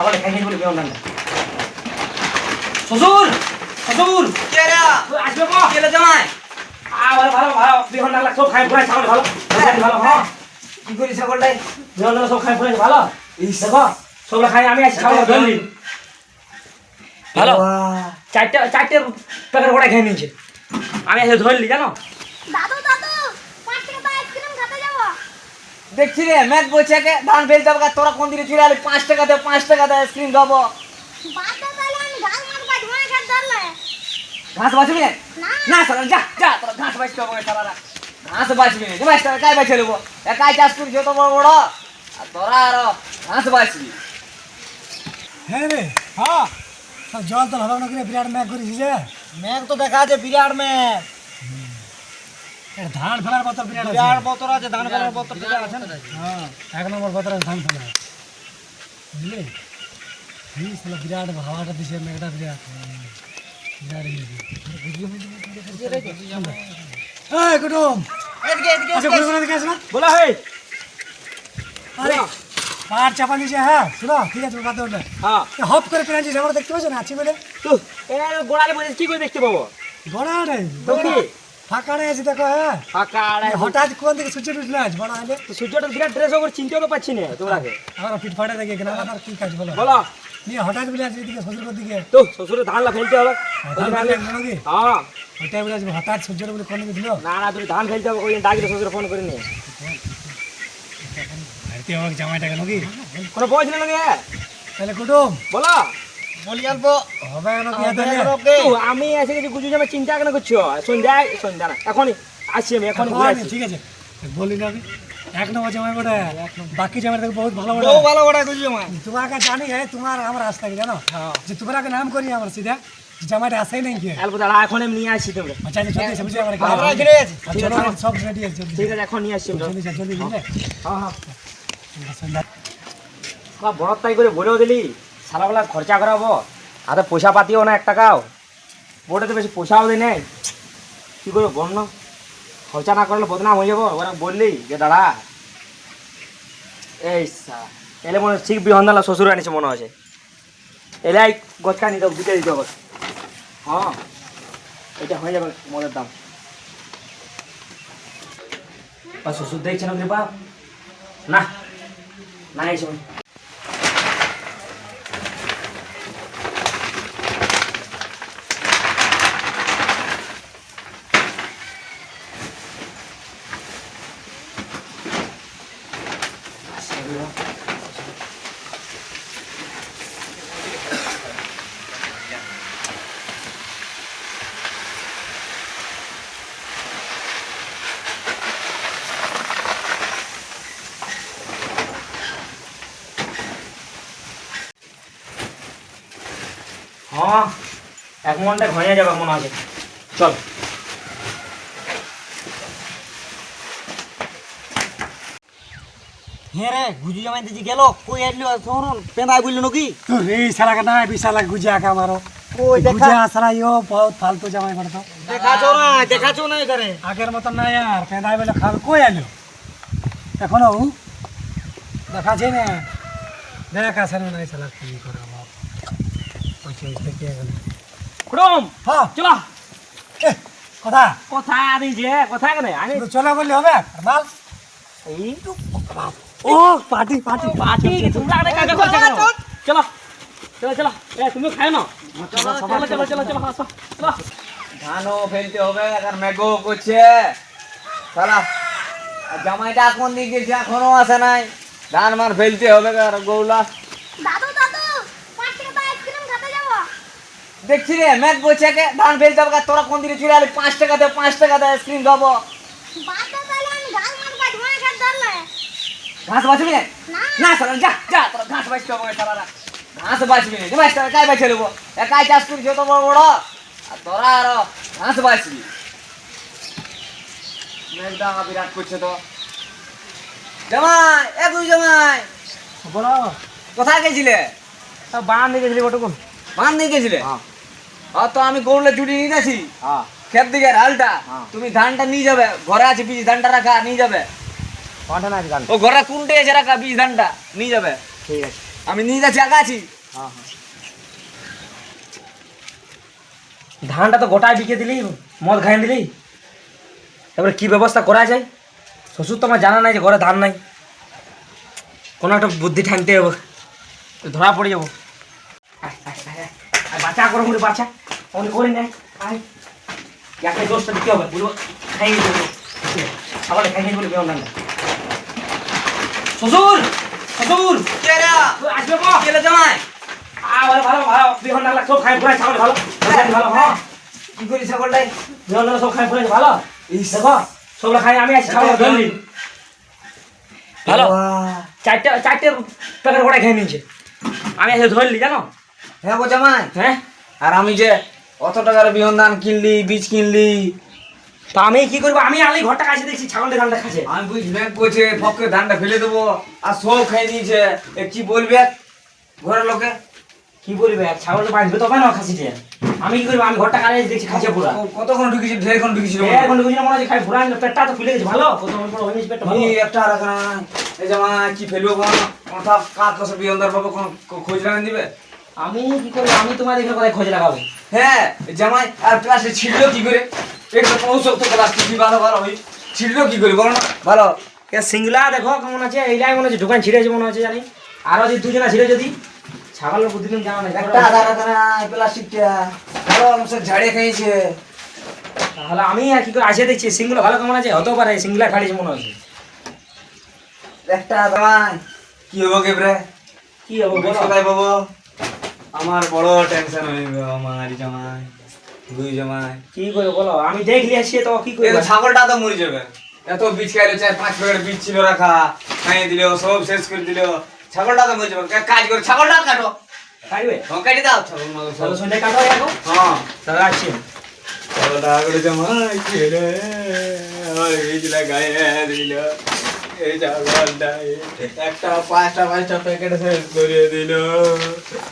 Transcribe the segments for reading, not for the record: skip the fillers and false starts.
আবার খাইনি বলে বেও না শ্বশুর শ্বশুর কে রে আসবে কো কেলে জামাই ভালো ভালো ভালো বিহন লাগলা সব খাই পুরাই ছাগল ভালো ভালো হ্যাঁ কি করি ছাগলটাই বিহন লাগলা সব খাই পুরাই ভালো দেখো সব খাই আমি আছি ছাগল ধরলি ভালো চারটে প্যাকেট ওটা খেয়ে নিয়েছে আমি এসে ধরলি জানো দাদু দাদু 5 টাকা দাও আইসক্রিম খেতে যাব দেখছি রে ম্যাচ বলছে কে ধান ফেল যাবে তোরা কোন দিনে চলে আলি 5 টাকা দে আইসক্রিম খাবো বাদ দাও তাহলে আমি ঘাস মার বাজ মনে খেত ধরলে ঘাস বাঁচবি না না না সারা যা যা তোরা ঘাস বাঁচতে হবে সারা ঘাস বাঁচবি না বাঁচতে হবে কাই বাঁচে নেবো একাই চাষ করি যত বড় বড় আর তোরা আর ঘাস বাঁচবি হ্যাঁ রে হ্যাঁ সব জল তো ভালো না করে বিরাট ম্যাগ করেছি যে ম্যাচ তো দেখা আছে বিরাট ম্যাচ এটা ধান ফেলার বোতল বিরাট আছে বিরাট বোতল আছে ধান ফেলার বোতল বিরাট আছে না হ্যাঁ এক নম্বর বোতল আছে ধান ফেলা বুঝলি এই সালা বিরাট হাওয়াটা দিছে ম্যাগটা বিরাট বিরাট এই কুটুম এদিকে এদিকে আচ্ছা ঘুরে ঘুরে দেখে আসো বলা হয় আরে পার চাপা দিছে হ্যাঁ শুনো ঠিক আছে বাদ দাও না হ্যাঁ হপ করে পেরাইছিস আমরা দেখতে পাচ্ছ না আছি বলে তো এরা গোড়ালে বসে কি করে দেখতে পাবো বড় রে তো কি ফাঁকা রে আছে দেখো হ্যাঁ ফাঁকা হঠাৎ কোন দিকে সূর্য উঠলে আজ বড় হলে সূর্যটা বিরাট ড্রেস ওপর চিনতেও তো পাচ্ছি না তোমরাকে আমরা পিঠ ফাটা দেখে গেলাম আর কি কাজ বলো বলো নিয়ে হঠাৎ বলে আছে এদিকে শ্বশুরের দিকে তো শ্বশুরে ধান লা ফেলতে হবে নাকি হ্যাঁ ওটাই বলে আজকে হঠাৎ সূর্যের বলে কোন দিকে দিল না না তুমি ধান ফেলতে হবে ওই ডাকলে শ্বশুরে ফোন করে নিয়ে ভারতীয় আমাকে জামাইটাকে নাকি কোনো বয়স না লাগে তাহলে কুটুম বলো বলি অল্প হবে নাকি এত নিয়ে? তো আমি এসে গেছি গুজু জামা চিন্তা কেন করছো সন্ধ্যা না এখনই আসছি আমি এখনই ঘুরে আসছি ঠিক আছে বলি না আমি এক নম্বর জামাই বটে বাকি জামাই থেকে বহুত ভালো বটে ও ভালো বড় বুঝলি মা তোমাকে জানি है তোমার আমার রাস্তা কি জানো যে তোমাকে নাম করি আমার সিধা জামাইটা আসেই নাই কি অল্প দাঁড়া এখন আমি নিয়ে আসছি তোমরা আচ্ছা চলে এসে বুঝে আমার আমরা ঘিরে আছি চলো সব রেডি আছে ঠিক আছে এখন নিয়ে আসছি আমরা। জলদি যা জলদি বুঝলে হ্যাঁ হ্যাঁ সন্ধ্যা বাবা বড় তাই করে বলেও দিলি সারাবেলা খরচা করাবো হাতে পয়সা পাতিও না 1 টাকাও বোর্ডে বেশি পয়সাও দেয় নেই কী করবো বল না খরচা না করলে বদনাম হয়ে যাবো ওরা বললি যে দাদা এই এলে মনে হয় ঠিক বিহন্দালা শ্বশুর আনিছে মনে হচ্ছে এলে গছকা নিতে হবে দিতে দিতে হবে হ্যাঁ এটা হয়ে যাবে মদের দাম বা শ্বশুর দেখছে না বাপ না না এই সময় হ্যাঁ 1 ঘন্টা ঘনিয়ে যাবে মনে আছে চল হ্যাঁ রে গুজু জামাই দিজি গেল কই আইলো শোন পেঁদাই বললো নাকি তো রে সালা का ना বিশালা গুজা কা মারো ওই দেখা গুজা সালা ইও বহুত ফালতু জামাই করতো দেখাছো না এখানে আগের মতন না यार পেঁদাই বলে খাবে কই আলো এখনো দেখাছে না দেখা সারা নাই সালা কি করে আমার পয়সা থেকে গেল খুড়ম হ্যাঁ চলো এ, কথা কথা দিয়েছে কথা কেন আমি শুধু চলে বললে হবে মাল এই তো ও পার্টি পার্টি পার্টি তোমরা আরে কাজ করছো কেন চলো চলো চলো এ তুমি খাও না চলো চলো চলো চলো চলো আসো চলো ধানও ফেলতে হবে আর মেঘও করছে সালা আর জামাইটা কোন দিকে গেছে এখনো আসে নাই ধান মান ফেলতে হবে আর গৌলা দাদু দাদু 5 টাকা দাও আইসক্রিম খেতে যাব দেখছি রে ম্যাচ বলছে কে ধান ফেল যাবে তোরা কোন দিনে চলে আলি 5 টাকা দে আইসক্রিম খাবো বাদ দাও তাহলে আমি ঘাস মার বাজ মনে খেত ধরলে ঘাস বাঁচবি না না না সারা যা যা তোরা ঘাস বাঁচতে হবে সারা ঘাস বাঁচবি না বাঁচতে হবে কাই বাঁচে নেবো একাই চাষ করি যত বড় বড় আর তোরা আর ঘাস বাঁচবি মেঘটা বিরাট করছে তো জামাই এ তুই জামাই বলো কোথায় গেছিলে বান দিকে গেছিলি কতক্ষণ মান নিয়ে গেছিলে হ্যাঁ তো আমি গরুলে জুড়ি নিয়ে যাচ্ছি হ্যাঁ ক্ষেত দিকে হালটা হ্যাঁ। তুমি ধানটা নিয়ে যাবে ঘরে আছে বীজ ধানটা রাখা নিয়ে যাবে পাঠা না গান ও ঘরে কোনটে আছে রাখা বীজ ধানটা নিয়ে যাবে ঠিক আছে আমি নিয়ে যাচ্ছি একা আছি। ধানটা তো গোটায় বিকে দিলি, মদ খাইয়ে দিলি, এবারে কি ব্যবস্থা করা যায়? শ্বশুর তো আমার জানা নাই যে ঘরে ধান নাই, কোনো একটা বুদ্ধি ঠানতে হবে, ধরা পড়ে যাবো। বাচ্চা করো মুড়ি, বাচ্চা অনেক করি না, ইয়াকে দোষটা দিতে হবে, বলবো খাইয়ে দেবো, সকালে খাইয়ে বলে বেও না। শ্বশুর, শ্বশুর কে রে? আসবে কো? কে রে জামাই? ভালো ভালো ভালো, বিহন ডালা সব খাই পুরাই, ছাগল ভালো ভালো, হ্যাঁ কি করি ছাগলটাই? বিহন ডালা সব খাই পুরাই ভালো, দেখো সবগুলো খাই, আমি আছি ছাগল ধরলি ভালো, চারটে প্যাকেট ওটাই খেয়ে নিয়েছে, আমি এসে ধরলি জানো। হ্যাঁ গো জামাই, হ্যাঁ আর আমি যে অত টাকার বিহন ধান কিনলি, বীজ কিনলি, তা আমি কি করবো? আমি আলি ঘরটা কাছে দেখছি ছাগলটা ধানটা খাচ্ছে। আমি বুঝ ব্যাংক করছে ফককে ধানটা ফেলে দেবো, আর সব খাই নিয়েছে। এ কি বলবে ঘরের লোকে? কি বলবে, ছাগলটা বাঁধবে তবে না খাসিতে, আমি কি করবো? আমি ঘরটা কাছে দেখছি খাচ্ছে পুরা, কতক্ষণ ঢুকেছি? ঢেরক্ষণ ঢুকেছিল। এখন ঢুকেছিল মনে হচ্ছে খাই পুরা, পেটটা তো ফুলে গেছে ভালো, কত বড় হয়ে গেছে পেটটা ভালো। এই একটা আর একটা এই জামাই কি ফেলবো কোন সব কাজ কসে বিহন ধান পাবো, কোন খোঁজ লাগান দিবে? আমি কি করবো? আমি তোমার এখানে কোথায় খোঁজ লাগাবো? হ্যাঁ জামাই, আর প্লাস্টিক ছিড়লো কি করে? একটা পৌঁছক তো প্লাস্টিক কি ভালো ভালো ওই ছিড়লো কি করে বলো না? ভালো সিংলা দেখো কেমন আছে, এইটাই মনে হচ্ছে দোকান ছিঁড়েছে মনে হচ্ছে, জানি আরো যদি দুজনা ছিঁড়ে যদি ছাগলের বুদ্ধিদিন জানা নেই, একটা আধার রাখা প্লাস্টিকটা ভালো অংশ ঝাড়িয়ে খেয়েছে। তাহলে আমি আর কি করে আসে দেখছি সিংগুলো ভালো কেমন আছে, হতেও পারে সিংলা খাড়িছে মনে হচ্ছে। একটা জামাই কি হবো কেবরে? কি হবো বলো? কোথায় পাবো? আমার বড় টেনশন হয়ে গেল আমার জামাই, দুই জামাই। কি করে বলো? আমি দেখলি আসি তো কি এই করে? তো ছাগলটা তো মরে যাবে, এত বীজ খাইলো, 4-5 প্যাকেট বীজ ছিল রাখা, খাইয়ে দিল, সব শেষ করে দিল, ছাগলটা তো মরে যাবে। এক কাজ করে ছাগলটা কাটো, খাইবে কেটে দাও ছাগল মাগো চলো সব। সন্ধ্যে কাটো এখন, হ্যাঁ তাহলে আসছি। ছাগলটা করে জামাই ছেড়ে আমার বীজলা গায়ে দিল, এই ছাগলটা একটা 5টা প্যাকেট শেষ করে দিল।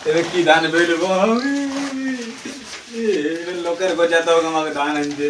এবার কি ধান বেরবো আমি? লোকের গোজা তো আমাকে ধান আনছে।